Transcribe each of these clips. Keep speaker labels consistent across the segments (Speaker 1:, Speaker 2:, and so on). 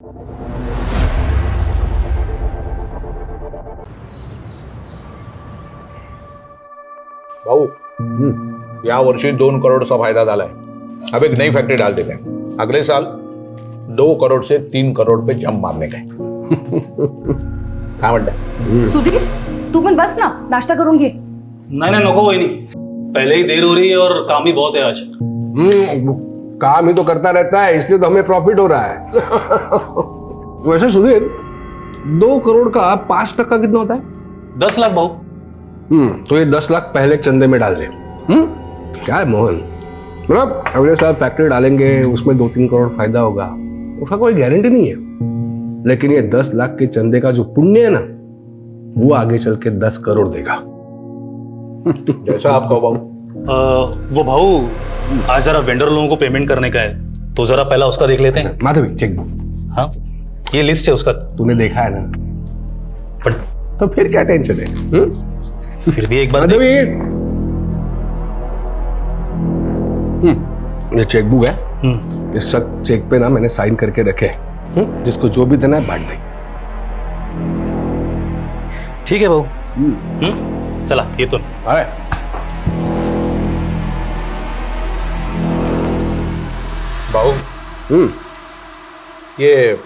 Speaker 1: भाऊ या वर्षी 2 करोड़चा फायदा झालाय. अब एक नई फैक्ट्री डाल देते हैं. अगले साल 2 करोड़ से 3 करोड़ पे जंप मारने का. काय म्हणताय?
Speaker 2: सुधीर तू पण बस ना, नाश्ता करून घे.
Speaker 3: नहीं नको वही नहीं, पहले ही देर हो रही है और काम ही बहुत है आज.
Speaker 4: काम ही तो करता रहता है, इसलिए तो हमें प्रॉफिट हो रहा है. वैसे सुधीर 2 करोड़ का 5% कितना होता है?
Speaker 3: 10 लाख भाऊ.
Speaker 4: तो ये 10 लाख पहले चंदे में डाल दे. क्या है मोहन, मतलब अगले साल फैक्ट्री डालेंगे, उसमें 2-3 करोड़ फायदा होगा, उसका कोई गारंटी नहीं है. लेकिन ये 10 लाख के चंदे का जो पुण्य है ना, वो आगे चल के 10 करोड़ देगा.
Speaker 1: जैसा आप कहो भाऊ.
Speaker 3: वो भाऊ आज जरा वेंडर लोगों को पेमेंट करने का है, तो जरा पहला उसका देख लेते हैं.
Speaker 4: माधवी चेकबुक.
Speaker 3: हाँ ये लिस्ट है उसका.
Speaker 4: तूने देखा है ना,
Speaker 3: पर
Speaker 4: तो फिर क्या टेंशन है?
Speaker 3: फिर भी एक बार
Speaker 4: माधवी ये चेकबुक है. इस सब चेक पे ना मैंने साइन करके रखे हैं. जिसको जो भी देना है बांट दे.
Speaker 3: ठीक है भाऊ. चला ये तो
Speaker 4: अरे
Speaker 1: भाऊ ये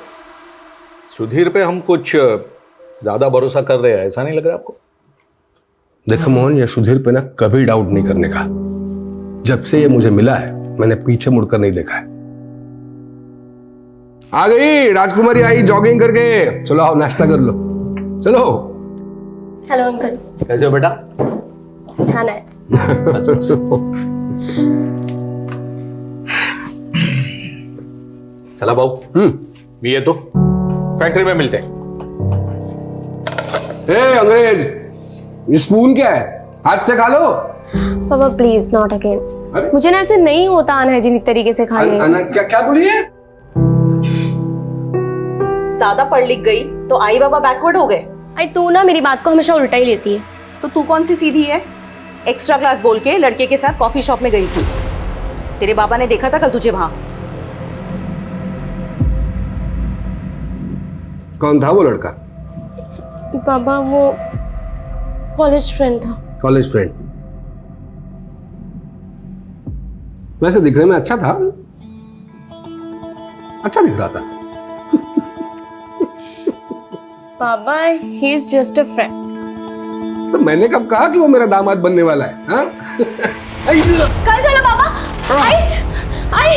Speaker 1: सुधीर पे हम कुछ ज्यादा भरोसा कर रहे हैं, ऐसा नहीं लग रहा आपको?
Speaker 4: देखो मोहन, ये सुधीर पे ना कभी डाउट नहीं करने का. जब से ये मुझे मिला है मैंने पीछे मुड़कर नहीं देखा है. आ गई राजकुमारी, आई जॉगिंग करके. चलो आओ नाश्ता कर लो. चलो.
Speaker 5: Hello uncle.
Speaker 1: कैसे हो बेटा?
Speaker 5: छान आहे.
Speaker 1: चला भाऊ. मी येतो. फैक्ट्री में मिलते हैं.
Speaker 4: ए अंग्रेज, ये स्पून क्या है? हाथ से खा लो.
Speaker 5: पापा प्लीज नॉट अगेन.
Speaker 4: अरे?
Speaker 5: मुझे ना ऐसे नहीं होता अनहाइजीनिक तरीके से खाने.
Speaker 4: क्या क्या बोली है?
Speaker 2: ज्यादा पढ़ लिख गई तो आई बाबा बैकवर्ड हो गए.
Speaker 5: आई तू ना मेरी बात को हमेशा उल्टा ही लेती है.
Speaker 2: तो तू कौन सी सीधी है? एक्स्ट्रा क्लास बोल के लड़के के साथ कॉफी शॉप में गई थी. तेरे बाबा ने देखा था कल तुझे वहां.
Speaker 4: कौन था वो लड़का?
Speaker 5: पापा वो कॉलेज फ्रेंड था.
Speaker 4: College friend. वैसे दिखने में अच्छा था. अच्छा दिख रहा था.
Speaker 5: पापा he is just a friend.
Speaker 4: तो मैंने कब कहा कि वो मेरा दामाद बनने वाला है? हाँ?
Speaker 5: काय झालं बाबा? आई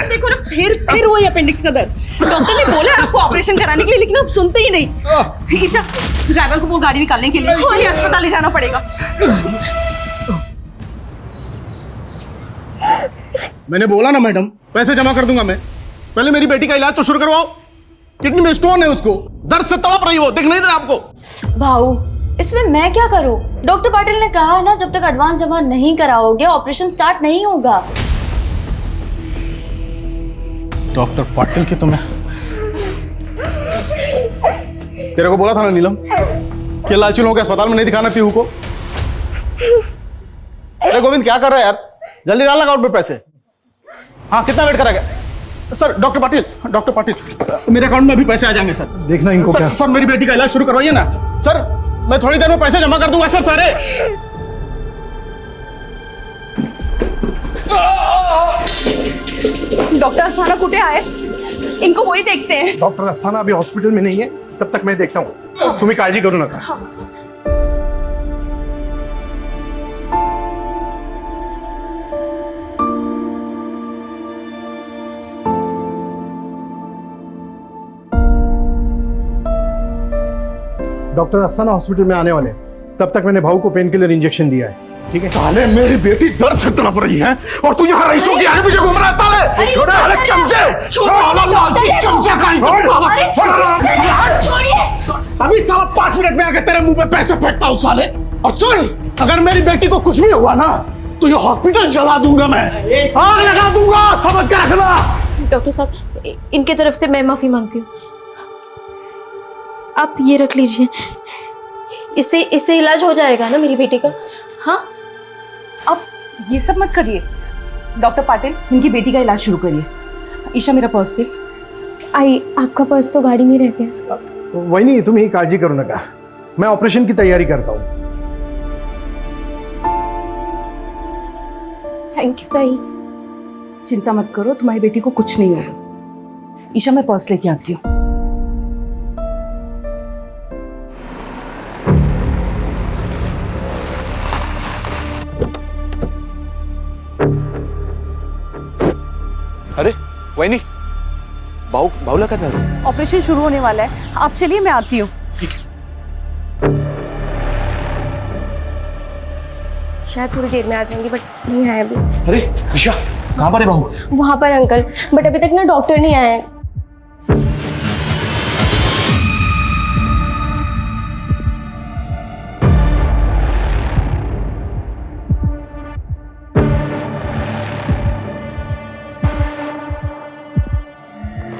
Speaker 2: देखो ना, फिर वही अपेंडिक्स का दर्द. डॉक्टर ने बोला आपको ऑपरेशन कराने के लिए, लेकिन आप सुनते ही नहीं. ईशा ड्राइवर को वो गाड़ी निकालने के लिए वही अस्पताल ले जाना पड़ेगा.
Speaker 6: मैंने बोला ना मैडम, पैसे जमा कर दूंगा मैं. पहले मेरी बेटी का इलाज तो शुरू करवाओ. किडनी में स्टोन है, उसको दर्द से तड़प रही हो. दिख नहीं रहा आपको?
Speaker 7: भाऊ इसमें मैं क्या करूं? डॉक्टर पाटिल ने कहा है ना, जब तक एडवांस जमा नहीं कराओगे ऑपरेशन स्टार्ट नहीं होगा.
Speaker 6: डॉक्टर पाटिल की तो मैं तेरे को बोला था ना नीलम कि लालची लोगों के अस्पताल में नहीं दिखाना पीहू को. अरे गोविंद क्या कर रहा है यार? जल्दी डालना अकाउंट में पैसे. हाँ कितना वेट करा गया? सर डॉक्टर पाटिल मेरे अकाउंट में अभी पैसे आ जाएंगे सर. देखना इनको सर, क्या सर मेरी बेटी का इलाज शुरू करवाइए ना सर. मैं थोड़ी देर में पैसे जमा कर दूंगा सर सारे.
Speaker 2: डॉक्टर अस्थाना कुठे आहे? इनको वही देखते हैं.
Speaker 6: डॉक्टर अस्थाना अभी हॉस्पिटल में नहीं है, तब तक मैं देखता हूँ. तुम्हें काळजी करू नका. डॉक्टर अस्थाना हॉस्पिटल में आने वाले, तब तक मैंने भाऊ को पेन किलर इंजेक्शन दिया है. ठीक है? साले मेरी बेटी दर्द से तड़प रही है और तू यहाँ रईसों के आगे पीछे घूम रहा है. साले छोड़ साले चमचे. साला लालची चमचा का ही साला. अभी साला 5 मिनट में आके तेरे मुंह पे पैसे फेंकता हूँ साले. और सुन, अगर मेरी बेटी को कुछ भी हुआ ना तो ये हॉस्पिटल जला दूंगा मैं. आग लगा दूंगा, समझ के रखना.
Speaker 5: डॉक्टर साहब इनके तरफ से मैं माफी मांगती हूँ. आप ये रख लीजिए, इससे इलाज हो जाएगा ना मेरी बेटी का. हाँ
Speaker 2: अब ये सब मत करिए. डॉक्टर पाटिल इनकी बेटी का इलाज शुरू करिए. ईशा मेरा पर्स दे।
Speaker 5: आई आपका पर्स तो गाड़ी में रह गया।
Speaker 6: वहिनी तुम्ही काळजी करू नका, मैं ऑपरेशन की तैयारी करता हूँ।
Speaker 5: थैंक यू ताई।
Speaker 2: चिंता मत करो, तुम्हारी बेटी को कुछ नहीं होगा। ईशा मैं पर्स लेके आती हूँ।
Speaker 8: अरे वहिनी, भाऊला काय झालं?
Speaker 2: ऑपरेशन शुरू होने वाला है, आप चलिए मैं आती हूँ।
Speaker 5: शायद थोड़ी देर में आ जाएंगी बट नहीं आए अभी।
Speaker 8: अरे ईशा कहाँ पर है भाऊ?
Speaker 5: वहां पर अंकल, बट अभी तक ना डॉक्टर नहीं आए हैं।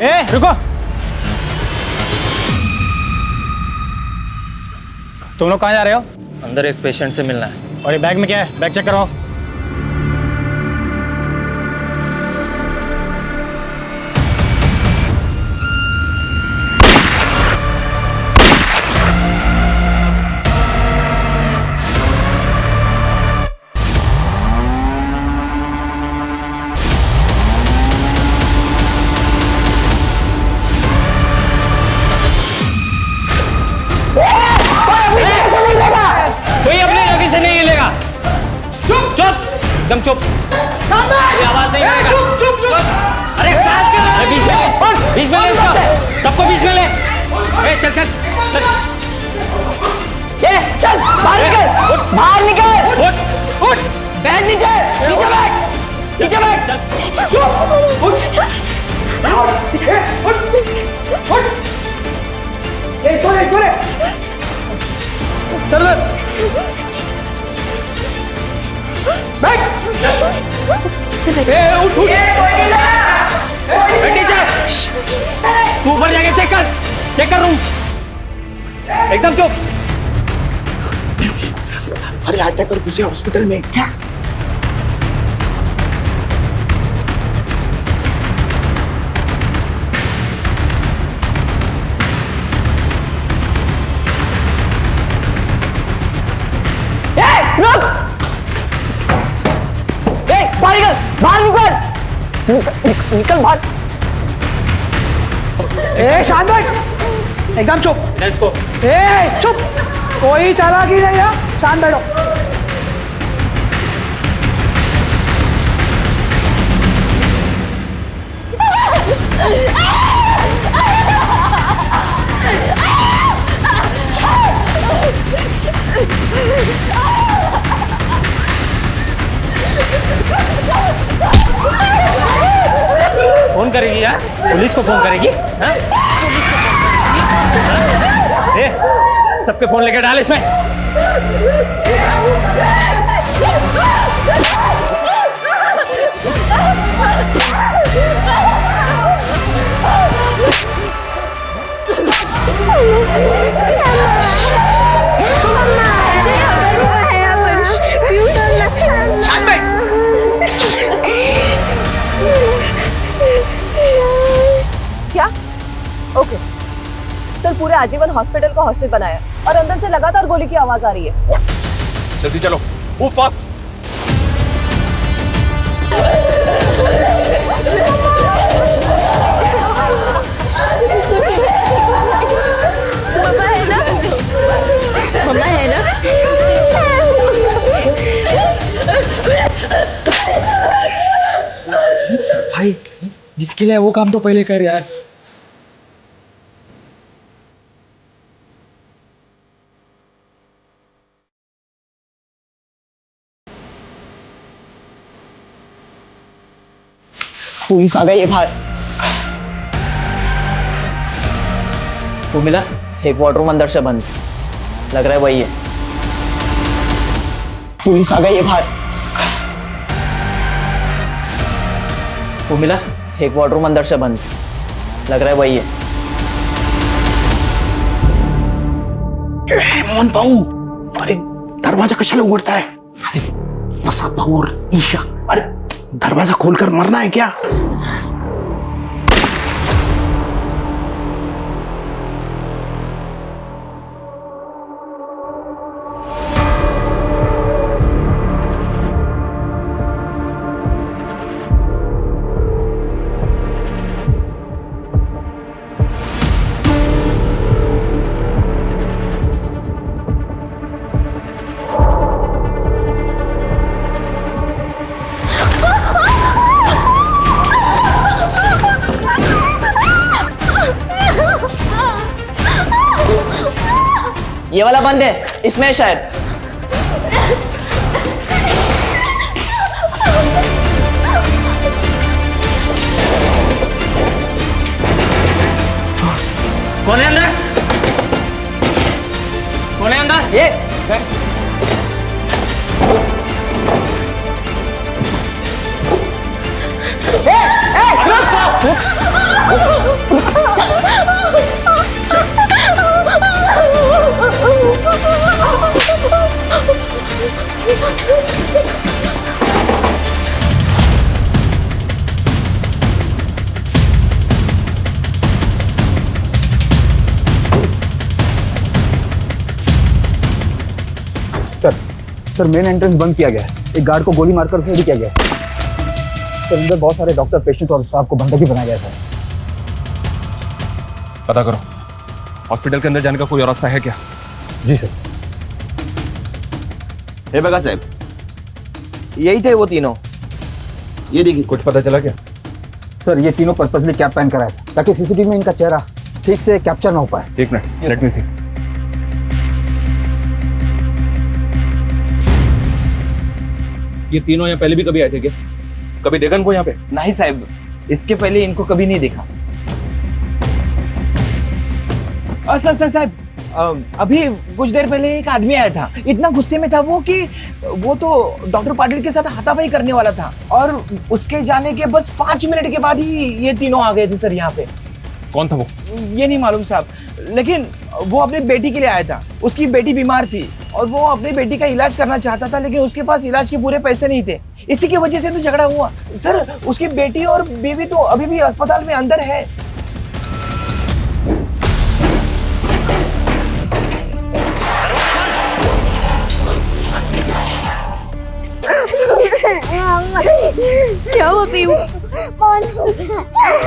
Speaker 6: ए रुको, तुम लोग कहाँ जा रहे हो?
Speaker 9: अंदर एक पेशेंट से मिलना है।
Speaker 6: और ये बैग में क्या है? बैग चेक करो।
Speaker 9: कोई अपनी जगह से नहीं हिलेगा। चुप चुप, एकदम चुप। कोई आवाज नहीं करेगा। चुप चुप। अरे साथ चल, बीच में ले इसको। सबको बीच में ले। ए चल चल चल। ए चल बाहर निकल, बाहर निकल। उठ उठ, बैठ नीचे, नीचे बैठ, नीचे बैठ। चल चुप, उठ उठ उठ। ए तोरे चल बैठ। उठ उठ, बैठ नीचे। तू ऊपर जाके चेक कर रूम। एकदम चुप।
Speaker 8: अरे अटैक कर घुसे हॉस्पिटल में क्या?
Speaker 9: बाहर निकल बाहर।
Speaker 10: ए शांत बैठ, एकदम चुप।
Speaker 9: Let's go.
Speaker 10: ए चुप, कोई चालाकी नहीं है, शांत बैठो।
Speaker 9: फोन करेगी यार, पुलिस को फोन करेगी। हाँ? ए, सबके फोन लेके डाल इसमें।
Speaker 2: क्या? ओके सर, पूरे आजीवन हॉस्पिटल को हॉस्टल बनाया और अंदर से लगातार गोली की आवाज आ रही है।
Speaker 8: जल्दी चलो, मूव फास्ट।
Speaker 5: मम्मा है ना?
Speaker 10: भाई जिसके लिए वो काम तो पहले कर यार।
Speaker 9: पुलिस आ गई है बाहर। वो मिला, एक वाटरूम अंदर से बंद, लग रहा है वही है। पुलिस आ गई है बाहर। वो मिला, एक वाटरूम अंदर से बंद, लग रहा है वही है।
Speaker 8: मोहन भाऊ, अरे दरवाजा कशाला उघडता है? अरे प्रसाद भाऊ और ईशा, अरे दरवाजा खोलकर मरना है क्या?
Speaker 9: ये वाला बंद है, इसमें है शायद। कौन है अंदर? कौन है अंदर? ये
Speaker 6: सर मेन एंट्रेंस बंद किया गया है। एक गार्ड को गोली मारकर फेल किया गया है। सर अंदर बहुत सारे डॉक्टर, पेशेंट और स्टाफ को बंधक भी बनाया गया है सर।
Speaker 4: पता करो हॉस्पिटल के अंदर जाने का कोई और रास्ता है क्या?
Speaker 6: जी सर।
Speaker 9: हे बगा साहब, यही थे वो तीनों।
Speaker 6: ये देखिए
Speaker 4: कुछ पता चला क्या?
Speaker 6: सर, ये तीनों पर्पसली कैप पहन कर आए थे ताकि सीसीटीवी में इनका चेहरा ठीक से कैप्चर ना हो पाए।
Speaker 4: एक मिनट, लेट मी सी। ये तीनों यहाँ पहले भी कभी आए थे क्या? कभी देखा इनको यहाँ पे?
Speaker 9: नहीं साहब, इसके पहले इनको कभी नहीं देखा। सर साहब, अभी कुछ देर पहले एक आदमी आया था। इतना गुस्से में था वो कि वो तो डॉक्टर पाटिल के साथ हाथापाई करने वाला था, और उसके जाने के बस 5 मिनट के बाद ही ये तीनों आ गए थे सर यहाँ पे।
Speaker 4: कौन था वो?
Speaker 9: ये नहीं मालूम साहब, लेकिन वो अपनी बेटी के लिए आया था। उसकी बेटी बीमार थी और वो अपनी बेटी का इलाज करना चाहता था, लेकिन उसके पास इलाज के पूरे पैसे नहीं थे। इसी की वजह से तो झगड़ा हुआ सर। उसकी बेटी और बीवी तो अभी भी अस्पताल में अंदर है।
Speaker 5: क्या हुआ पीयू?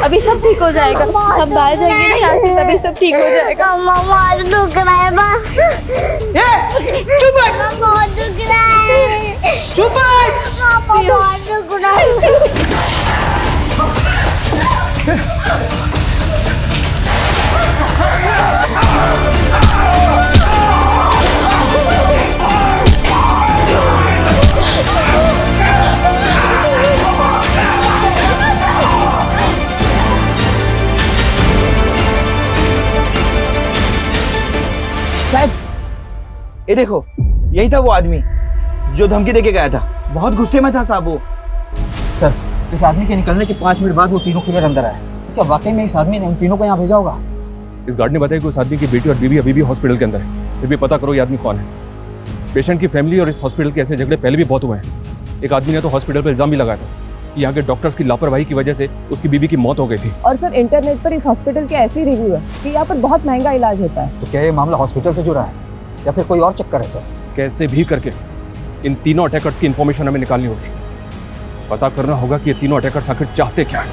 Speaker 5: अभी सब ठीक हो जाएगा। हम बाहर जाएंगे ना यहाँ से, तभी सब ठीक हो जाएगा।
Speaker 11: बहुत दुख रहा है माँ।
Speaker 2: चुप
Speaker 11: बहुत दुख रहा है।
Speaker 2: चुप
Speaker 11: बहुत दुख रहा है।
Speaker 9: साहब, ये देखो, यही था वो आदमी जो धमकी देके गया था। बहुत गुस्से में था साहब वो।
Speaker 6: सर, इस आदमी के निकलने के 5 मिनट बाद वो तीनों क्लियर अंदर आए। क्या वाकई में इस आदमी ने उन तीनों को यहाँ भेजा होगा?
Speaker 4: इस गार्ड ने बताया कि उस आदमी की बेटी और बीवी अभी भी हॉस्पिटल के अंदर है। फिर भी पता करो ये आदमी कौन है। पेशेंट की फैमिली और इस हॉस्पिटल के ऐसे झगड़े पहले भी बहुत हुए हैं। एक आदमी ने तो हॉस्पिटल पर इल्जाम भी लगाया था कि यहाँ के डॉक्टर्स की लापरवाही की वजह से उसकी बीवी की मौत हो गई थी।
Speaker 10: और सर, इंटरनेट पर इस हॉस्पिटल के ऐसे रिव्यू है कि यहाँ पर बहुत महंगा इलाज होता है।
Speaker 6: तो क्या ये मामला हॉस्पिटल से जुड़ा है या फिर कोई और चक्कर है सर?
Speaker 4: कैसे भी करके इन तीनों अटैकर्स की इंफॉर्मेशन हमें निकालनी होगी। पता करना होगा कि ये तीनों अटैकर्स आखिर चाहते क्या है।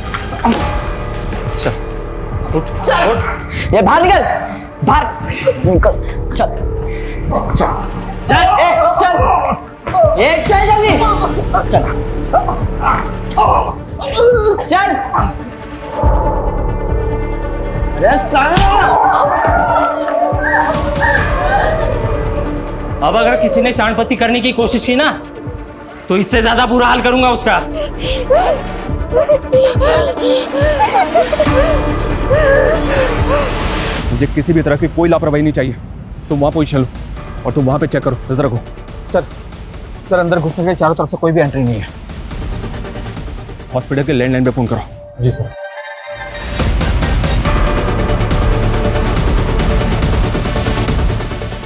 Speaker 9: चल, ये बाहर निकल, बाहर निकल, चल चल चल, ये चल जल्दी, चल चल। अरे
Speaker 12: अब अगर किसी ने शांतपत्ति करने की कोशिश की ना, तो इससे ज्यादा बुरा हाल करूंगा उसका।
Speaker 4: मुझे किसी भी तरह की कोई लापरवाही नहीं चाहिए। तुम वहाँ पोजीशन लो और तुम वहाँ पे चेक करो, नजर रखो।
Speaker 6: सर अंदर घुसने के चारों तरफ से कोई भी एंट्री नहीं है।
Speaker 4: हॉस्पिटल के लैंडलाइन पे फोन करो।
Speaker 6: जी सर।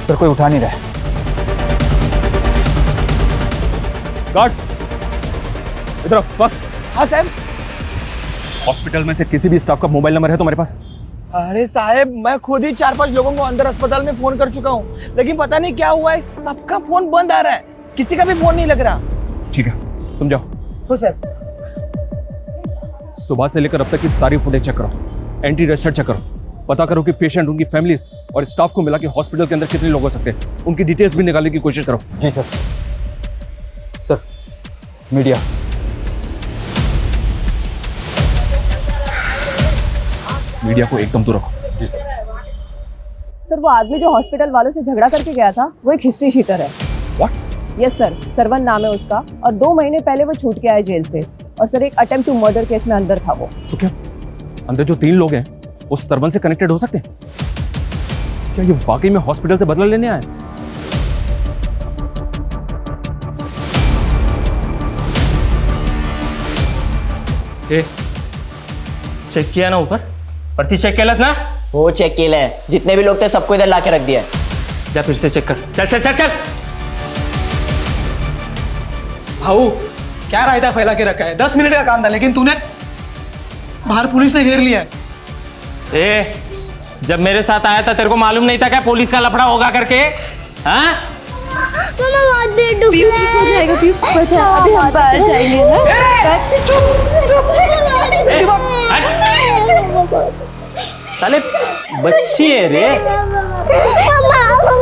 Speaker 6: सर, कोई उठा नहीं रहा है।
Speaker 4: गार्ड इधर आओ, बस।
Speaker 9: हाँ साहब।
Speaker 4: हॉस्पिटल में से किसी भी स्टाफ का मोबाइल नंबर है तुम्हारे पास?
Speaker 9: अरे साहब, मैं खुद ही 4-5 लोगों को अंदर अस्पताल में फोन कर चुका हूँ, लेकिन पता नहीं क्या हुआ है, सबका फोन बंद आ रहा है। किसी का भी फोन नहीं लग रहा।
Speaker 4: ठीक है, तुम जाओ।
Speaker 9: हो साहब।
Speaker 4: सुबह से लेकर अब तक की सारी फुटेज चेक करो, एंटी रजिस्टर चेक करो, पता करो कि पेशेंट, उनकी फैमिली और स्टाफ को मिला के हॉस्पिटल के अंदर कितने लोग हो सकते हैं, उनकी डिटेल्स भी निकालने की कोशिश करो।
Speaker 6: जी सर। Sir, media.
Speaker 4: मीडिया को एकदम दूर रखो।
Speaker 6: जी सर।
Speaker 10: सर वो आदमी जो हॉस्पिटल वालों से झगड़ा करके गया था वो एक हिस्ट्री शीटर है।
Speaker 8: What?
Speaker 10: यस सर, सरवन नाम है उसका और 2 महीने पहले वो छूट के आया जेल से और सर एक अटेम्प्ट टू मर्डर केस में अंदर था वो।
Speaker 8: तो क्या अंदर जो 3 लोग हैं उस सरवन से कनेक्टेड हो सकते हैं? क्या ये वाकई में हॉस्पिटल से बदला लेने आए?
Speaker 12: चेक किया ना ऊपर? प्रति चेक केलस ना?
Speaker 9: वो चेक केलं है, जितने भी लोग थे सबको इधर लाके रख दिया है।
Speaker 12: जा फिर से चेक कर। चल चल चल चल।
Speaker 6: भाऊ क्या रायता फैला के रखा है? 10 मिनट का काम था लेकिन तूने बाहर पुलिस ने घेर लिया है।
Speaker 12: ए, जब मेरे साथ आया था तेरे को मालूम नहीं था क्या पुलिस का लफड़ा होगा करके? हाँ?
Speaker 11: मामा बहुत देर दुख रहा है।
Speaker 7: हो जाएगा पीयू, पता है, अभी हम बाहर जाएंगे ना।
Speaker 12: साले बच्ची है रे।
Speaker 11: मामा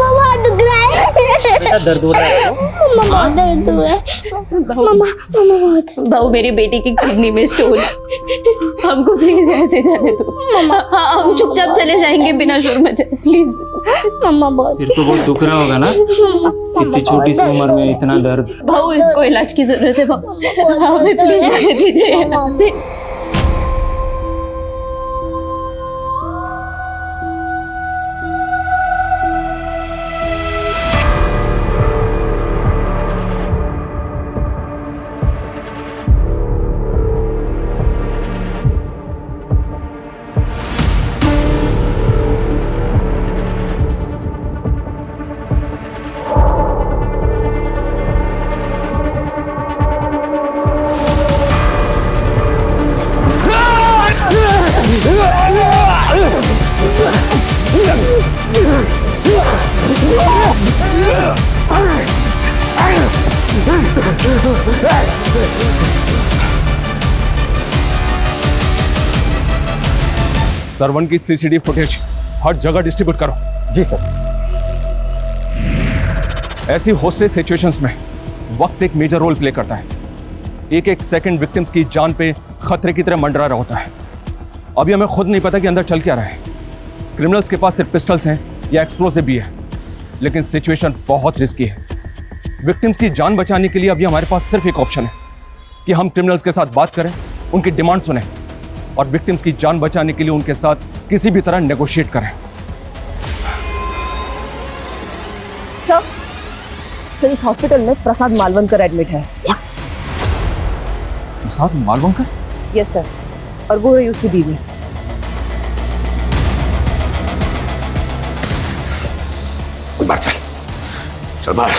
Speaker 11: बहुत दुख रहा है।
Speaker 12: क्या दर्द हो रहा है?
Speaker 11: मामा बहुत दर्द हो रहा है। मामा बहुत।
Speaker 7: भाऊ मेरी बेटी की किडनी में स्टोन, हमको प्लीज ऐसे जाने दो। हाँ हम चुपचाप चले जाएंगे बिना शोर मचाए, प्लीज।
Speaker 11: मामा बहुत।
Speaker 12: फिर तो बहुत दुख रहा होगा ना, इतनी छोटी सी उम्र में इतना दर्द।
Speaker 7: भाऊ इसको इलाज की जरूरत है भाऊ, हमें प्लीज जाने दीजिए यहाँ से।
Speaker 8: सरवन की सीसीटीवी फुटेज हर जगह डिस्ट्रीब्यूट करो।
Speaker 6: जी सर।
Speaker 8: ऐसी होस्टेज सिचुएशंस में वक्त एक मेजर रोल प्ले करता है। एक एक सेकंड विक्टिम्स की जान पे खतरे की तरह मंडरा रहा होता है। अभी हमें खुद नहीं पता कि अंदर चल क्या रहा है। क्रिमिनल्स के पास सिर्फ पिस्टल्स हैं या एक्सप्लोसिव भी है, लेकिन सिचुएशन बहुत रिस्की है। विक्टिम्स की जान बचाने के लिए अभी हमारे पास सिर्फ एक ऑप्शन है कि हम क्रिमिनल्स के साथ बात करें, उनकी डिमांड सुनें और विक्टिम्स की जान बचाने के लिए उनके साथ किसी भी तरह नेगोशिएट करें।
Speaker 10: सर इस हॉस्पिटल में प्रसाद मालवनकर एडमिट है।
Speaker 8: प्रसाद मालवनकर?
Speaker 10: यस सर, और वो रही उसकी बीवी।
Speaker 4: बाहर चल, चल बाहर।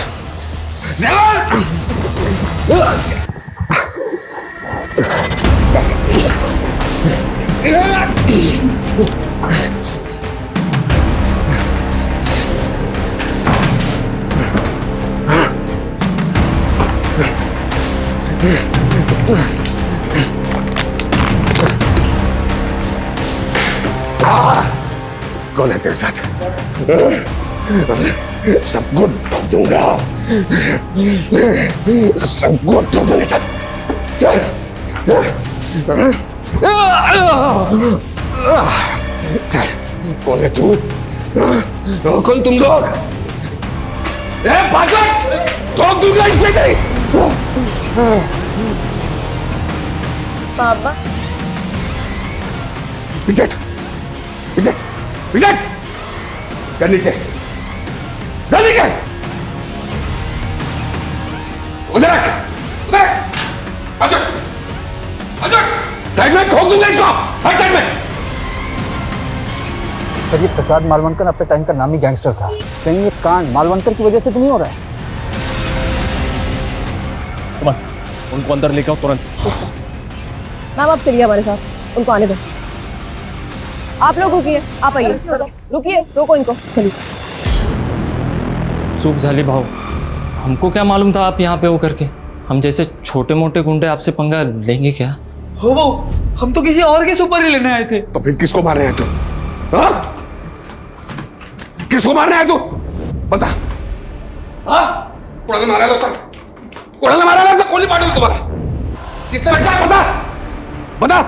Speaker 4: कौन है तेरे साथ? सबको ठोक दूंगा, सबको ठोक दूंगा। चल चल, कौन है तू? कौन तुम लोग? ठोक दूंगा इसमें नहीं।
Speaker 7: पापा
Speaker 4: विजट, विजट, विजट, कर नीचे, कर नीचे, उधर रख, उधर रख, अशोक, अशोक, साइड में ठोक दूंगा इसको, हर साइड में।
Speaker 6: सर ये प्रसाद मालवनकर अपने टाइम का नामी गैंगस्टर था, कहीं ये कांड मालवनकर की वजह से तो नहीं हो रहा है?
Speaker 8: समझ, उनको अंदर लेके आओ तुरंत।
Speaker 10: मैम आप चलिए हमारे साथ, उनको आने दो। आप लोग रुकिए, आप आइए, रुकिए, रोको इनको, चलिए।
Speaker 12: चूक झाली भाऊ, हमको क्या मालूम था आप यहाँ पे हो करके। हम जैसे छोटे मोटे गुंडे आपसे पंगा लेंगे क्या?
Speaker 6: हो भाऊ, हम तो किसी और के सुपर ही लेने आए थे।
Speaker 4: तो फिर किसको मारने आया तू? हाँ? किसको मारने आया तू? बता। हाँ? कुणाल मारा था? कुणाल मारा था? कौन पार्टी तुम्हारा? किसने भेजा? बता, बता,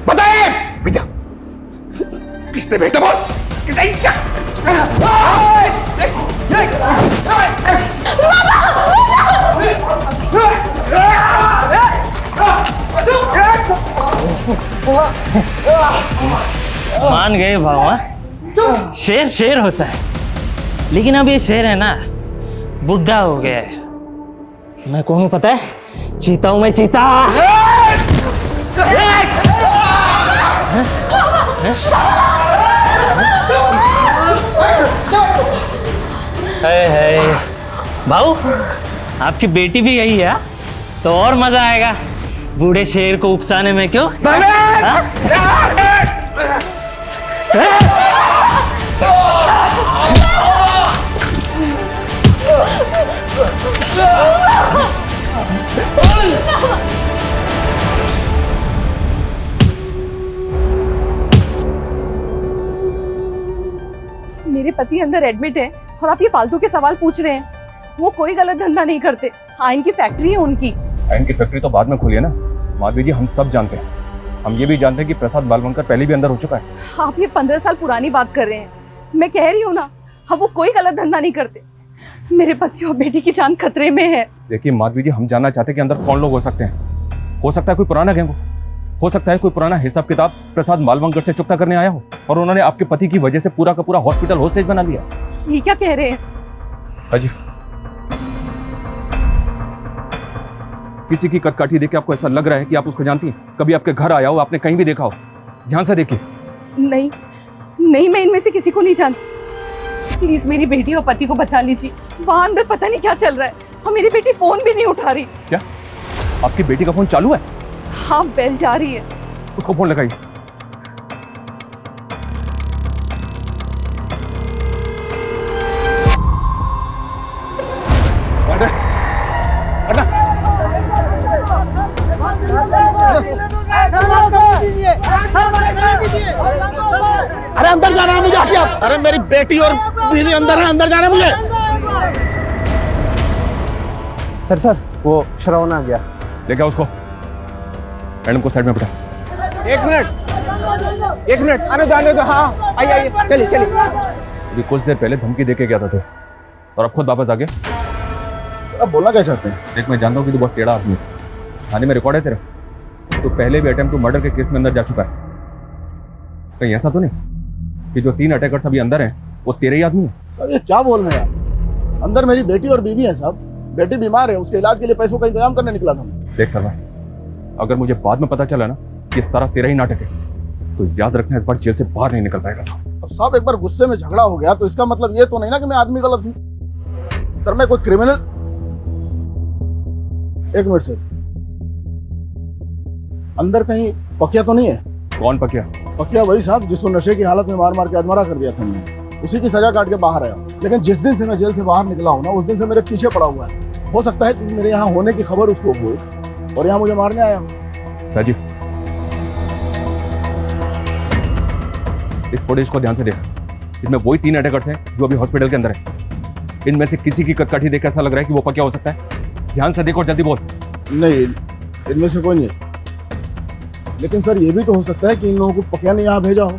Speaker 4: बता ये! भेजा। किसने भेजा बोल? किसने?
Speaker 9: मान गए भाव, हाँ? शेर शेर होता है, लेकिन अब ये शेर है ना बुढ़ा हो गया है। मैं कौन हूं पता है? चीता हूं मैं, चीता। भाऊ, आपकी बेटी भी यही है, तो और मजा आएगा बूढ़े शेर को उकसाने में। क्यों?
Speaker 2: मेरे पति अंदर एडमिट है और आप ये फालतू के सवाल पूछ रहे हैं। वो कोई गलत धंधा नहीं करते। आयन की फैक्ट्री है उनकी।
Speaker 8: आयन की फैक्ट्री तो बाद में खुली है ना माधवी जी, हम सब जानते हैं। हम ये भी जानते हैं कि प्रसाद बालवंकर पहले भी अंदर हो चुका है।
Speaker 2: आप ये 15 साल पुरानी बात कर रहे हैं। मैं कह रही हूँ ना, अब वो कोई गलत धंधा नहीं करते। मेरे पति और बेटी की जान खतरे में है।
Speaker 8: देखिए माधवी जी, हम जानना चाहते हैं कि अंदर कौन लोग हो सकते हैं। हो सकता है कोई पुराना गैंग हो सकता है कोई पुराना हिसाब किताब प्रसाद बालवंकर से चुकता करने आया हो और उन्होंने आपके पति की वजह से पूरा का पूरा हॉस्पिटल होस्टेज बना लिया।
Speaker 2: ये क्या कह रहे हैं?
Speaker 8: अजीब, किसी की कदकाठी देख के आपको ऐसा लग रहा है कि आप उसको जानती हैं? कभी आपके घर आया हो, आपने कहीं भी देखा हो? ध्यान से देखिए।
Speaker 2: नहीं नहीं, मैं इनमें से किसी को नहीं जानती। प्लीज मेरी बेटी और पति को बचा लीजिए। वहां अंदर पता नहीं क्या चल रहा है और मेरी बेटी फोन भी नहीं उठा रही।
Speaker 8: क्या आपकी बेटी का फोन चालू है?
Speaker 2: हाँ, बेल जा रही है।
Speaker 8: उसको फोन लगाइए।
Speaker 6: अरे अंदर जाना है मुझे, हटिए आप। अरे मेरी बेटी और बीवी अंदर है, अंदर जाना है मुझे।
Speaker 4: सर वो श्रवण आ गया।
Speaker 8: लेके आओ उसको। मैडम को साइड में बिठा।
Speaker 4: एक मिनट आने दो। हाँ आइए चलिए।
Speaker 8: अभी कुछ देर पहले धमकी देके गया था तू और अब खुद वापस आ गया।
Speaker 6: अब बोलना क्या चाहते हैं?
Speaker 8: देख, मैं जानता हूँ कि तू बहुत टेढ़ा आदमी है। थाने में रिकॉर्ड है तेरा। तो पहले भी अटेम्प्ट टू मर्डर के केस में अंदर जा चुका है। कहीं ऐसा तो नहीं कि जो 3 अटैकर्स अभी अंदर हैं वो तेरे ही आदमी है?
Speaker 6: सर ये क्या बोल रहे हैं आप? अंदर मेरी बेटी और बीवी है साहब। बेटी बीमार है, उसके इलाज के लिए पैसों का इंतजाम करने निकला था।
Speaker 8: देख सर भाई, अगर मुझे बाद में पता चला ना कि सारा तेरा ही नाटक है तो याद रखना, इस बार जेल से बाहर नहीं निकल पाएगा। तो
Speaker 6: अब साहब एक बार गुस्से में झगड़ा हो गया तो इसका मतलब ये तो नहीं ना कि मैं आदमी गलत हूँ। सर मैं कोई क्रिमिनल? एक मिनट सर, अंदर कहीं पकिया तो नहीं है?
Speaker 8: कौन पकिया?
Speaker 6: पकिया वही साहब जिसको नशे की हालत में मार मार के अधमरा कर दिया था मैंने। उसी की सजा काट के बाहर आया। लेकिन जिस दिन से मैं जेल से बाहर निकला हूँ ना, उस दिन से मेरे पीछे पड़ा हुआ है। हो सकता है कि मेरे यहाँ होने की खबर उसको हुई और यहाँ मुझे मारने आया।
Speaker 8: राजीव, इस फुटेज को ध्यान से देख। इसमें वही 3 अटैकर्स हैं जो अभी हॉस्पिटल के अंदर हैं। इनमें से किसी की कदकाठी देख ऐसा लग रहा है कि वो पक्का हो सकता है। ध्यान से देखो, जल्दी बोल।
Speaker 6: नहीं, इनमें से कोई नहीं है। लेकिन सर ये भी तो हो सकता है कि इन लोगों को पकिया ने यहाँ भेजा हो।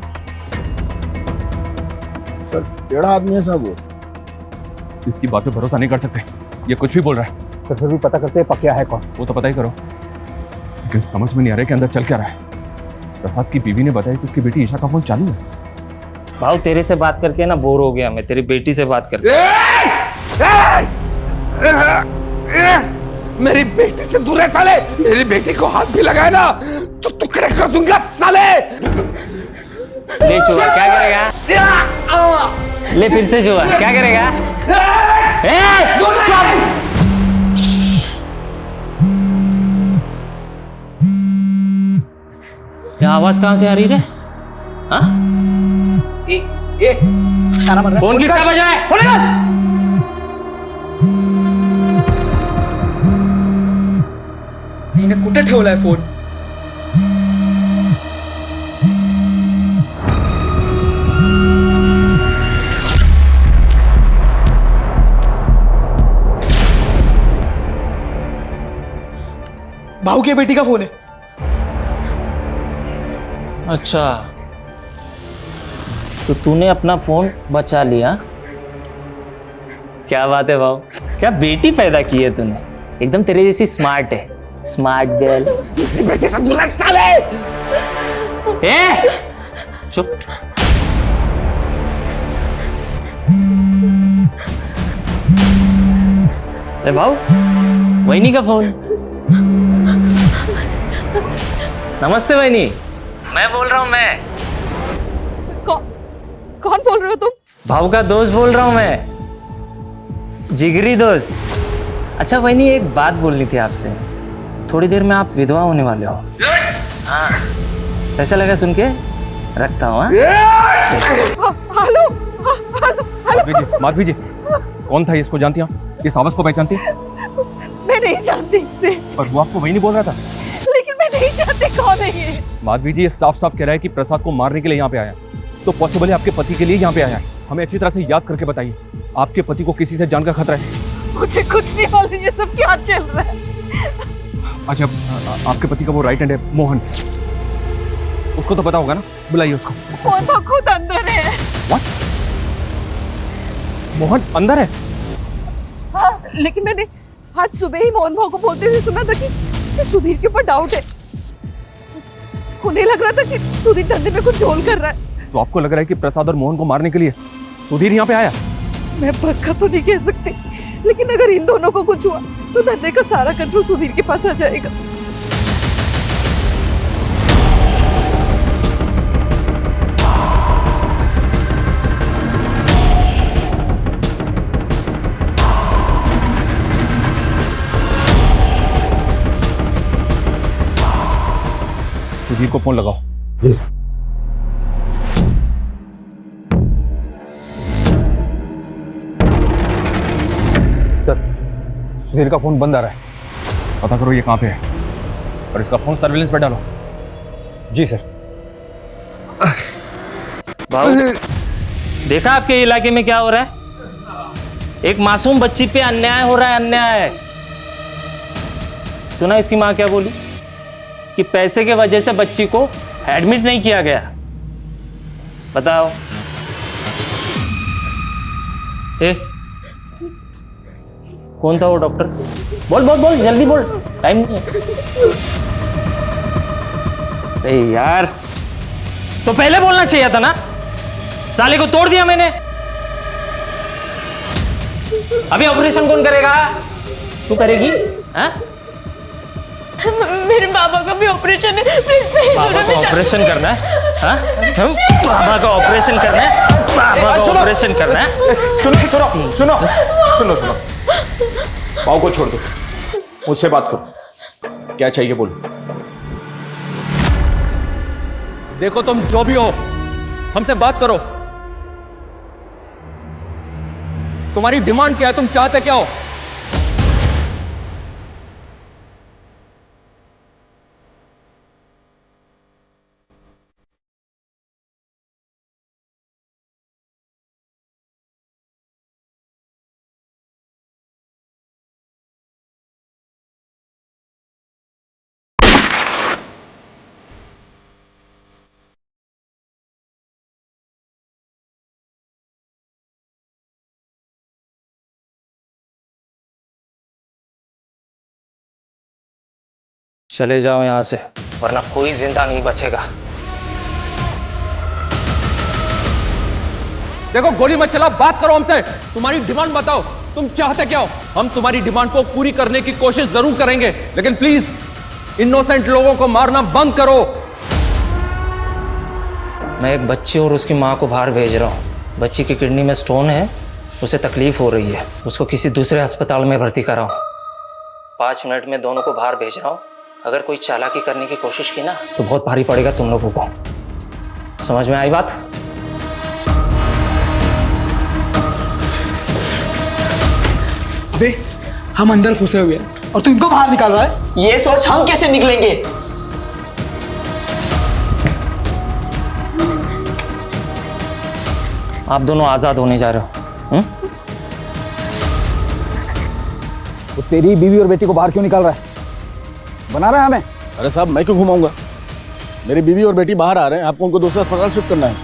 Speaker 6: सर टेढ़ा आदमी है साहब वो।
Speaker 8: इसकी बात पे भरोसा नहीं कर सकते, ये कुछ भी बोल रहा है।
Speaker 4: सर फिर भी पता करते हैं पकिया है कौन।
Speaker 8: वो तो पता ही करो, लेकिन समझ में नहीं आ रहा है कि अंदर चल क्या रहा है। प्रसाद की बीवी ने बताया कि उसकी बेटी ईशा का फोन चालू है।
Speaker 9: भाव, तेरे से बात करके ना बोर हो गया मैं, तेरी बेटी से बात करके।
Speaker 1: मेरी बेटी से दूर है साले। मेरी बेटी को हाथ भी लगाए ना तो टुकड़े कर दूंगा साले।
Speaker 9: ले छुआ, क्या करेगा? ले फिर से छुआ, क्या करेगा? ये आवाज कहां से आ रही रे? हाँ? फोन किसका बजा है? फोन निकाल।
Speaker 13: कुठे ठेवलाय फोन? भाऊ की बेटी का फोन है।
Speaker 12: अच्छा,
Speaker 9: तो तूने अपना फोन बचा लिया। क्या बात है भाऊ, क्या बेटी पैदा की है तूने, एकदम तेरे जैसी स्मार्ट है, स्मार्ट गर्ल।
Speaker 6: बेटे से दूर रह साले।
Speaker 9: ए चुप। अरे भाऊ, वहीनी का फोन। नमस्ते वहीनी, मैं बोल रहा हूँ। मैं
Speaker 2: कौन बोल रहे हो तुम?
Speaker 9: भाऊ का दोस्त बोल रहा हूँ मैं, जिगरी दोस्त। अच्छा वहीनी, एक बात बोलनी थी आपसे। थोड़ी देर में आप विधवा होने वाले हो। हाँ, कैसा लगा सुन के? रखता हूँ।
Speaker 2: हेलो,
Speaker 8: माधवी जी, कौन था? इसको जानती हैं? इस आवाज को पहचानती हैं?
Speaker 2: मैं नहीं जानती इसे।
Speaker 8: और वो आपको वही नहीं बोल रहा था?
Speaker 2: लेकिन मैं नहीं जानती कौन है ये।
Speaker 8: माधवी जी, ये साफ साफ कह रहा है कि प्रसाद को मारने के लिए यहाँ पे आया, तो पॉसिबल है आपके पति के लिए यहाँ पे आया है। हमें अच्छी तरह से याद करके बताइए, आपके पति को किसी से जान का खतरा है?
Speaker 2: मुझे कुछ नहीं मालूम ये सब क्या चल रहा है।
Speaker 8: अच्छा, आपके पति का वो राइट हैंड है मोहन, उसको तो पता होगा ना, बुलाइए उसको।
Speaker 2: मोहन तो खुद अंदर है।
Speaker 8: What? मोहन अंदर है?
Speaker 2: हाँ, लेकिन मैंने आज सुबह ही मोहन भाव को बोलते हुए सुना था कि उसे सुधीर के ऊपर डाउट है। उन्हें लग रहा था कि सुधीर धंधे में कुछ झोल कर रहा है।
Speaker 8: तो आपको लग रहा है कि प्रसाद और मोहन को मारने के लिए सुधीर यहाँ पे आया?
Speaker 2: मैं पक्का तो नहीं कह सकती, लेकिन अगर इन दोनों को कुछ हुआ तो धंधे का सारा कंट्रोल सुधीर के पास आ जाएगा।
Speaker 8: सुधीर को फोन लगाओ। सर, सुधीर का फोन बंद आ रहा है, पता करो ये कहाँ पे है और इसका फोन सर्विलेंस पे डालो। जी सर।
Speaker 9: भाऊ, देखा आपके इलाके में क्या हो रहा है? एक मासूम बच्ची पे अन्याय हो रहा है, अन्याय। सुना इसकी माँ क्या बोली? कि पैसे के वजह से बच्ची को एडमिट नहीं किया गया। बताओ। ए, कौन था वो डॉक्टर? बोल बोल बोल, जल्दी बोल, टाइम नहीं है। अरे यार, तो पहले बोलना चाहिए था ना। साले को तोड़ दिया मैंने। अभी ऑपरेशन कौन करेगा? तू करेगी? हाँ?
Speaker 5: मेरे बाबा का भी ऑपरेशन है, प्लीज प्लीज।
Speaker 9: बाबा का ऑपरेशन करना है? हाँ? बाबा का ऑपरेशन करना है? बाबा का ऑपरेशन करना है?
Speaker 6: सुनो सुनो सुनो सुनो सुनो, पाव को छोड़ दो, मुझसे बात करो। क्या चाहिए बोलो।
Speaker 8: देखो तुम जो भी हो, हमसे बात करो। तुम्हारी डिमांड क्या है? तुम चाहते क्या हो?
Speaker 9: चले जाओ यहां से, वरना कोई जिंदा नहीं बचेगा।
Speaker 8: देखो, गोली मत चलाओ, बात करो हमसे। तुम्हारी डिमांड बताओ, तुम चाहते क्या हो? हम तुम्हारी डिमांड को पूरी करने की कोशिश जरूर करेंगे, लेकिन प्लीज इनोसेंट लोगों को मारना बंद करो।
Speaker 9: मैं एक बच्ची और उसकी माँ को बाहर भेज रहा हूँ। बच्ची की किडनी में स्टोन है, उसे तकलीफ हो रही है, उसको किसी दूसरे अस्पताल में भर्ती कराओ। 5 मिनट में दोनों को बाहर भेज रहा हूँ। अगर कोई चालाकी करने की कोशिश की ना तो बहुत भारी पड़ेगा तुम लोगों को। समझ में आई बात?
Speaker 13: अबे हम अंदर फंसे हुए हैं और तू इनको बाहर निकाल रहा है।
Speaker 14: ये सोच हम कैसे निकलेंगे?
Speaker 9: आप दोनों आजाद होने जा रहे हो।
Speaker 6: वो तेरी बीवी और बेटी को बाहर क्यों निकाल रहा है? बना रहा है हमें? अरे साहब, मैं क्यों घुमाऊंगा? मेरी बीवी और बेटी बाहर आ रहे हैं, आपको उनको दूसरे अस्पताल शिफ्ट करना है।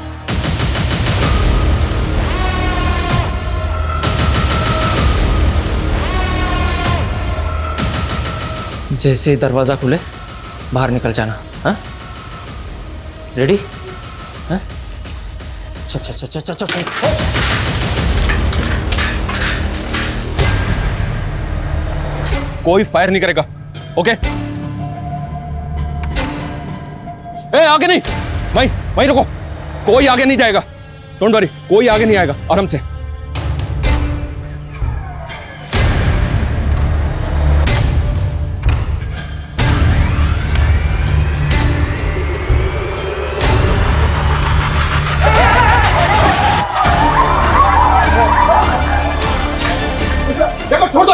Speaker 12: जैसे ही दरवाजा खुले बाहर निकल जाना। हाँ, रेडी? हाँ, चल चल चल चल चल चल।
Speaker 8: कोई फायर नहीं करेगा, ओके? ए, आगे नहीं, वहीं रुको। कोई आगे नहीं जाएगा, डोंट वरी, कोई आगे नहीं आएगा, आराम से। देखो, छोड़ दो।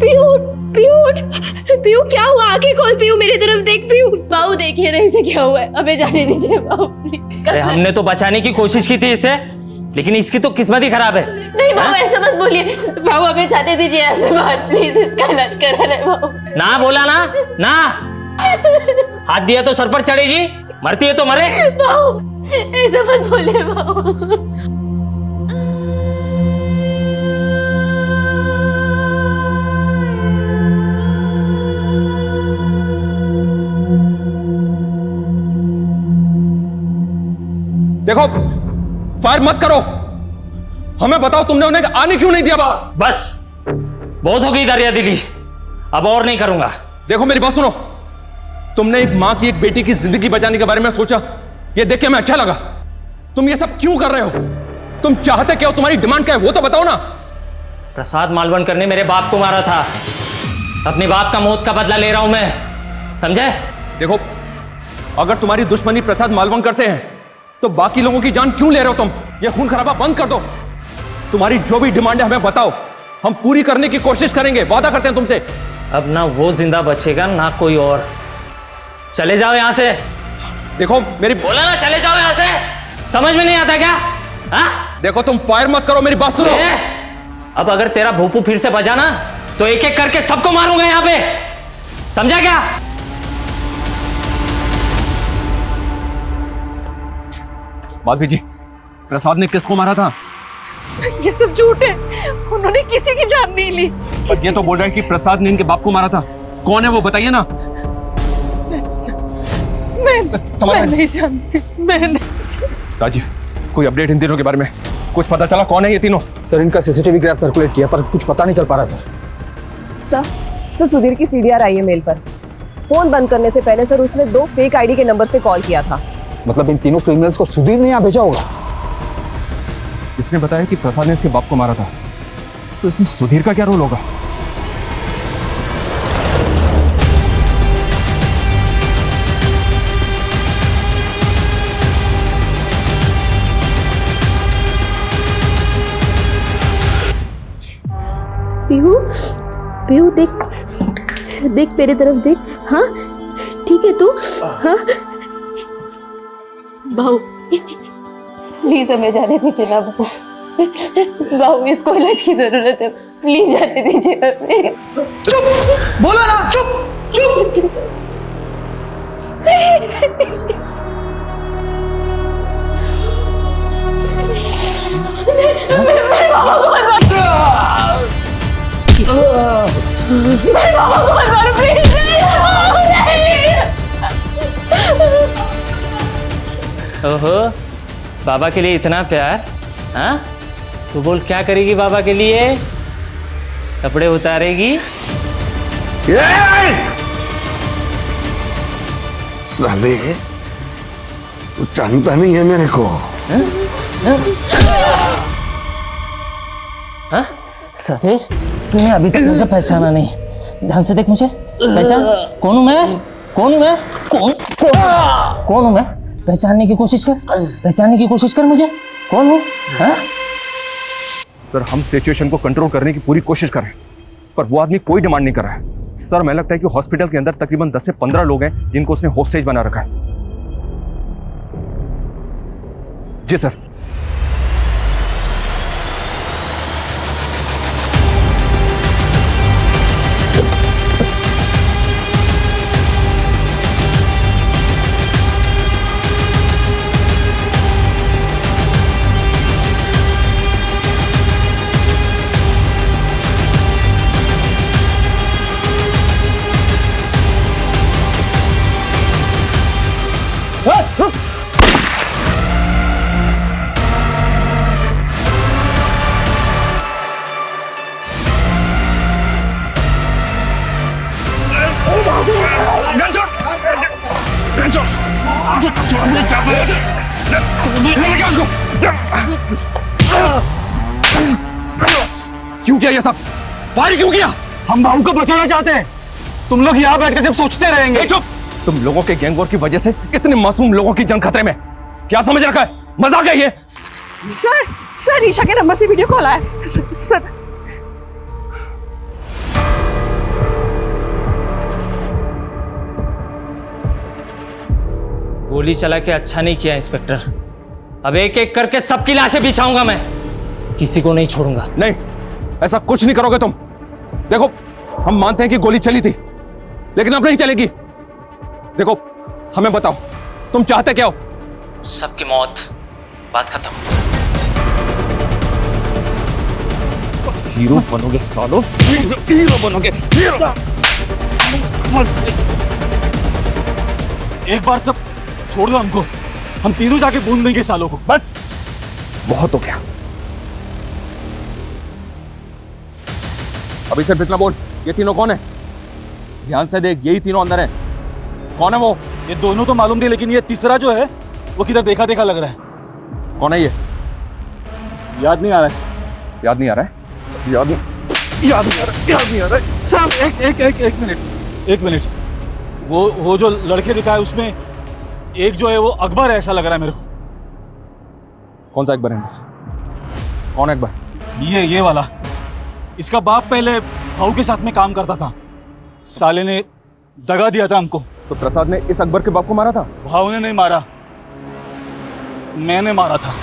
Speaker 7: पीयू पीयू पीयू क्या हुआ? आंखें खोल पीयू, मेरी तरफ देख पीयू। बाबू देखिए ना इसे क्या हुआ है, हमें जाने दीजिए बाबू प्लीज।
Speaker 12: अरे हमने तो बचाने की कोशिश की थी इसे, लेकिन इसकी तो किस्मत ही खराब है।
Speaker 7: नहीं बाबू ऐसा मत बोलिए, बाबू हमें जाने दीजिए ऐसे बाहर प्लीज, इसका इलाज करा रहे बाबू।
Speaker 12: ना बोला ना, ना हाथ दिया तो सर पर चढ़ेगी, मरती है तो मरे।
Speaker 7: बाबू ऐसा मत बोलिए बाबू।
Speaker 8: देखो, फायर मत करो, हमें बताओ तुमने उन्हें आने क्यों नहीं दिया बाहर?
Speaker 12: बस बहुत हो गई दरिया दिली, अब और नहीं करूंगा।
Speaker 8: देखो मेरी बात सुनो, तुमने एक मां की, एक बेटी की जिंदगी बचाने के बारे में सोचा, ये देख के हमें अच्छा लगा। तुम ये सब क्यों कर रहे हो? तुम चाहते क्या हो? तुम्हारी डिमांड क्या है वो तो बताओ ना।
Speaker 12: प्रसाद मालवणकर ने मेरे बाप को मारा था, अपने बाप का मौत का बदला ले रहा हूं मैं, समझे?
Speaker 8: देखो, अगर तुम्हारी दुश्मनी प्रसाद मालवणकर से है तो बाकी लोगों की जान क्यों ले रहे हो तुम? ये खून खराबा बंद कर दो। तुम्हारी जो भी डिमांड है हमें बताओ, हम पूरी करने की कोशिश करेंगे, वादा करते हैं तुमसे।
Speaker 12: अब ना वो जिंदा बचेगा ना कोई और। चले जाओ यहां से।
Speaker 8: देखो मेरी
Speaker 12: बोला ना, चले जाओ यहां से। समझ में नहीं आता क्या? हाँ?
Speaker 8: देखो तुम फायर मत करो, मेरी बात सुनो।
Speaker 12: अब अगर तेरा भूपू फिर से बजा ना तो एक एक करके सबको मारूंगा यहां पे, समझा क्या?
Speaker 8: माधवी जी, प्रसाद ने किसको मारा था?
Speaker 2: ये सब झूठ है, उन्होंने किसी की जान नहीं ली।
Speaker 8: पर ये तो बोल रहे हैं कि प्रसाद ने इनके बाप को मारा था। कौन है वो, बताइए ना।
Speaker 2: मैं नहीं जानती, मैं नहीं।
Speaker 8: राजीव, कोई अपडेट इन तीनों के बारे में? कुछ पता चला कौन है ये तीनों?
Speaker 13: सर इनका सीसीटीवी ग्राफ सर्कुलेट किया पर कुछ पता नहीं चल पा रहा
Speaker 10: सर सुधीर की सीडीआर आई है मेल पर। फोन बंद करने से पहले सर उसने 2 फेक आईडी के नंबर पे कॉल किया था।
Speaker 13: मतलब इन तीनों क्रिमिनल्स को सुधीर ने यहाँ भेजा होगा।
Speaker 8: इसने बताया कि प्रसाद ने इसके बाप को मारा था, तो इसमें सुधीर का क्या रोल होगा?
Speaker 7: पीहू पीहू देख देख मेरी तरफ देख। हाँ ठीक है तू? हाँ बाबू प्लीज हमें जाने दीजिए ना बाबू, बाबू इसको इलाज की जरूरत है, प्लीज जाने दीजिए हमें।
Speaker 13: चुप, बोलो ना, चुप चुप।
Speaker 7: मेरे बाबा को मत मारो, मेरे बाबा को मत मारो प्लीज।
Speaker 12: ओहो, बाबा के लिए इतना प्यार? हाँ, तो बोल क्या करेगी बाबा के लिए? कपड़े उतारेगी?
Speaker 4: साले, तू जानता नहीं है मेरे को।
Speaker 12: हाँ? साले, तूने अभी तक मुझे पहचाना नहीं। ध्यान से देख मुझे, पहचान। कौन हूं मैं? कौन हूं मैं? कौन हूं मैं? पहचानने की कोशिश कर, पहचानने की कोशिश कर मुझे। कौन हूं? हाँ?
Speaker 8: सर, हम सिचुएशन को कंट्रोल करने की पूरी कोशिश कर रहे हैं, पर वो आदमी कोई डिमांड नहीं कर रहा है। सर मैं लगता है कि हॉस्पिटल के अंदर तकरीबन 10 से 15 लोग हैं जिनको उसने होस्टेज बना रखा है। जी सर।
Speaker 13: क्यों किया ये सब? फायर क्यों किया? हम बाबू को बचाना चाहते हैं। तुम लोग यहाँ बैठ कर जब सोचते रहेंगे।
Speaker 8: चुप! तुम लोगों के गैंग वॉर की वजह से इतने मासूम लोगों की जान खतरे में। क्या समझ रखा है? मजाक है ये?
Speaker 2: सर ईशा के नंबर से वीडियो कॉल आया था सर।
Speaker 9: गोली चला के अच्छा नहीं किया इंस्पेक्टर। अब एक एक करके सबकी लाशें बिछाऊंगा मैं, किसी को नहीं छोड़ूंगा।
Speaker 8: नहीं, ऐसा कुछ नहीं करोगे तुम। देखो, हम मानते हैं कि गोली चली थी, लेकिन अब नहीं चलेगी। देखो, हमें बताओ, तुम चाहते क्या हो?
Speaker 9: सबकी मौत, बात खत्म।
Speaker 8: हीरो बनोगे सालो, हीरो बनोगे।
Speaker 6: एक बार सब छोड़ दो हमको, हम तीनों जाके बूंद देंगे सालों को, बस।
Speaker 8: बहुत हो गया। अभी सिर्फ इतना बोल, ये तीनों कौन है? ध्यान से देख, यही तीनों अंदर है। कौन है वो?
Speaker 6: ये दोनों तो मालूम थे, लेकिन ये तीसरा जो है वो किधर देखा देखा लग रहा है।
Speaker 8: कौन है ये?
Speaker 6: याद नहीं आ रहा है।
Speaker 8: याद नहीं आ रहा है? याद नहीं आ रहा है।
Speaker 6: साहब एक मिनट। वो जो लड़के दिखा है उसमें एक जो है वो अकबर है, ऐसा लग रहा है मेरे को।
Speaker 8: कौन सा अकबर है? कौन है अकबर?
Speaker 6: ये वाला। इसका बाप पहले भाऊ के साथ में काम करता था, साले ने दगा दिया था हमको।
Speaker 8: तो प्रसाद ने इस अकबर के बाप को मारा था?
Speaker 6: भाऊ ने नहीं मारा, मैंने मारा था।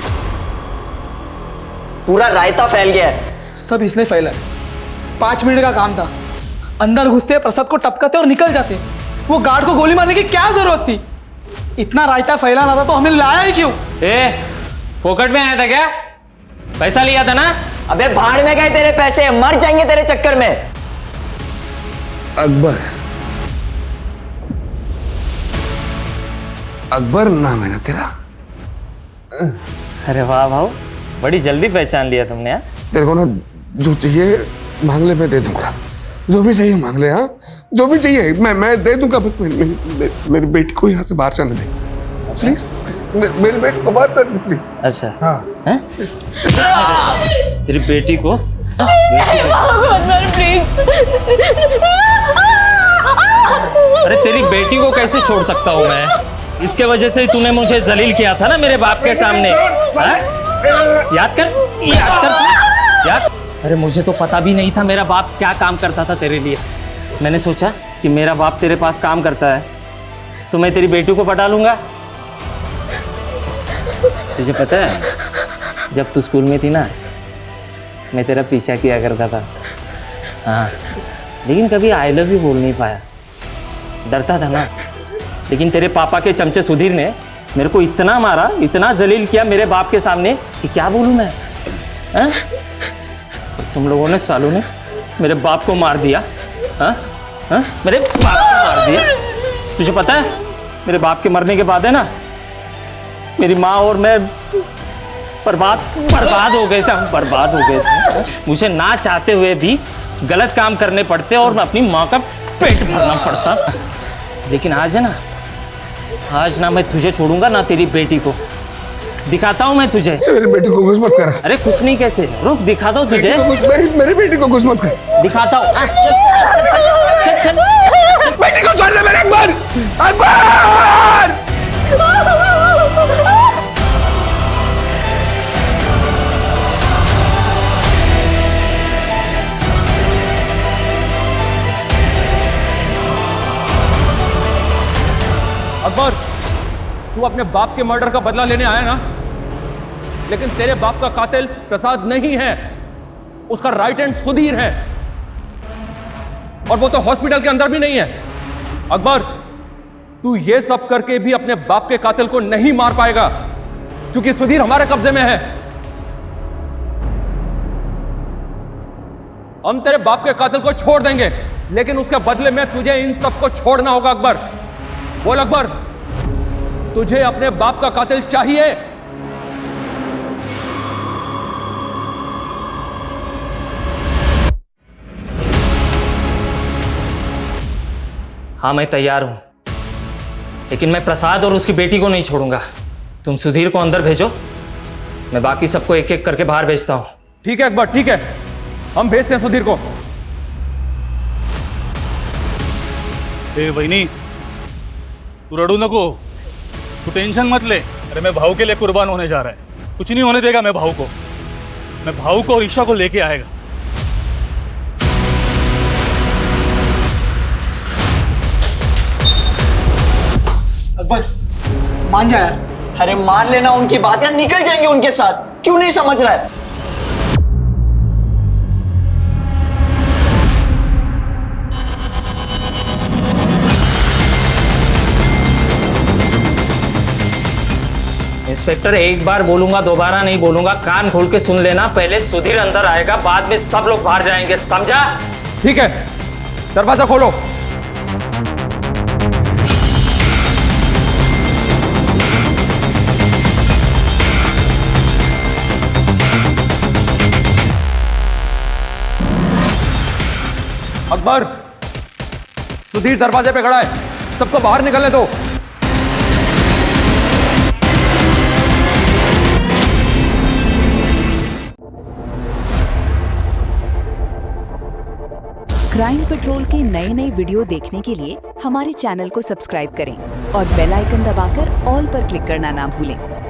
Speaker 12: पूरा रायता फैल गया है।
Speaker 13: सब इसने फैला है। 5 मिनट का काम था, अंदर घुसते प्रसाद को टपकाते और निकल जाते। वो गार्ड को गोली मारने की क्या जरूरत थी? इतना रायता फैलाना था तो हमें लाया ही क्यों?
Speaker 9: फोकट में आया था क्या? पैसा लिया था ना?
Speaker 12: अबे भाड़ में गए तेरे पैसे, मर जाएंगे तेरे चक्कर में।
Speaker 4: अकबर नाम है ना तेरा?
Speaker 9: अरे वाह भाऊ, बड़ी जल्दी पहचान लिया तुमने। यार
Speaker 4: तेरे को ना जो चाहिए मांग ले, मैं दे दूंगा। जो भी चाहिए मांग ले। हाँ, जो भी चाहिए मैं दे दूंगा। बस मेरी बेटी को यहाँ से बाहर जाने दे प्लीज। मेरी बेटी को बाहर जाने दे प्लीज।
Speaker 9: अच्छा
Speaker 4: हाँ।
Speaker 9: तेरी बेटी को अरे तेरी बेटी को कैसे छोड़ सकता हूँ मैं? इसके वजह से तूने मुझे जलील किया था ना मेरे बाप के सामने। याद कर। अरे मुझे तो पता भी नहीं था मेरा बाप क्या काम करता था तेरे लिए। मैंने सोचा कि मेरा बाप तेरे पास काम करता है तो मैं तेरी बेटी को पटा लूंगा। तुझे पता है, जब तू स्कूल में थी ना, मैं तेरा पीछा किया करता था। हाँ, लेकिन कभी आई लव यू बोल नहीं पाया, डरता था ना। लेकिन तेरे पापा के चमचे सुधीर ने मेरे को इतना मारा, इतना जलील किया मेरे बाप के सामने कि क्या बोलूँ मैं। हाँ? तुम लोगों ने, सालों ने मेरे बाप को मार दिया। हाँ? हाँ? मेरे बाप को मार दिया। तुझे पता है, मेरे बाप के मरने के बाद है ना, मेरी माँ और मैं बर्बाद हो गए थे। हम बर्बाद हो गए थे। मुझे ना चाहते हुए भी गलत काम करने पड़ते और मैं अपनी माँ का पेट भरना पड़ता। लेकिन आज है ना, आज ना मैं तुझे छोड़ूंगा ना तेरी बेटी को। दिखाता हूँ मैं तुझे।
Speaker 4: मेरी बेटी को कुछ मत कर।
Speaker 9: अरे कुछ नहीं, कैसे? रुक, दिखाता हूँ तुझे।
Speaker 4: मेरी बेटी को कुछ मत कर।
Speaker 9: दिखाता हूँ। चल।
Speaker 4: बेटी को छोड़ दे मेरे अकबर। अकबर!
Speaker 8: अपने बाप के मर्डर का बदला लेने आया ना, लेकिन तेरे बाप का कातिल प्रसाद नहीं है, उसका राइट हैंड सुधीर है, और वो तो हॉस्पिटल के अंदर भी नहीं है। अकबर, तू ये सब करके भी अपने बाप के कातिल को नहीं मार पाएगा, क्योंकि सुधीर हमारे कब्जे में है। हम तेरे बाप के कातिल को छोड़ देंगे, लेकिन उसके बदले में तुझे इन सबको छोड़ना होगा। अकबर, बोल अकबर, तुझे अपने बाप का कातिल चाहिए?
Speaker 12: हाँ, मैं तैयार हूं, लेकिन मैं प्रसाद और उसकी बेटी को नहीं छोड़ूंगा। तुम सुधीर को अंदर भेजो, मैं बाकी सबको एक एक करके बाहर भेजता हूं।
Speaker 8: ठीक है अकबर, ठीक है, हम भेजते हैं सुधीर को।
Speaker 3: ए बहनी, तू रडू नको, तू टेंशन मत ले। अरे मैं भाऊ के लिए कुर्बान होने जा रहा है, कुछ नहीं होने देगा मैं भाऊ को। मैं भाऊ को और ईशा को लेके आएगा।
Speaker 13: अकबर मान जा यार।
Speaker 14: अरे मान लेना उनकी बात यार, निकल जाएंगे उनके साथ, क्यों नहीं समझ रहा है?
Speaker 12: इंस्पेक्टर, एक बार बोलूंगा, दोबारा नहीं बोलूंगा, कान खोल के सुन लेना। पहले सुधीर अंदर आएगा, बाद में सब लोग बाहर जाएंगे, समझा?
Speaker 8: ठीक है, दरवाजा खोलो। अकबर, सुधीर दरवाजे पे खड़ा है, सबको बाहर निकलने दो।
Speaker 15: क्राइम पेट्रोल के नए नए वीडियो देखने के लिए हमारे चैनल को सब्सक्राइब करें और बेल आइकन दबाकर ऑल पर क्लिक करना ना भूलें।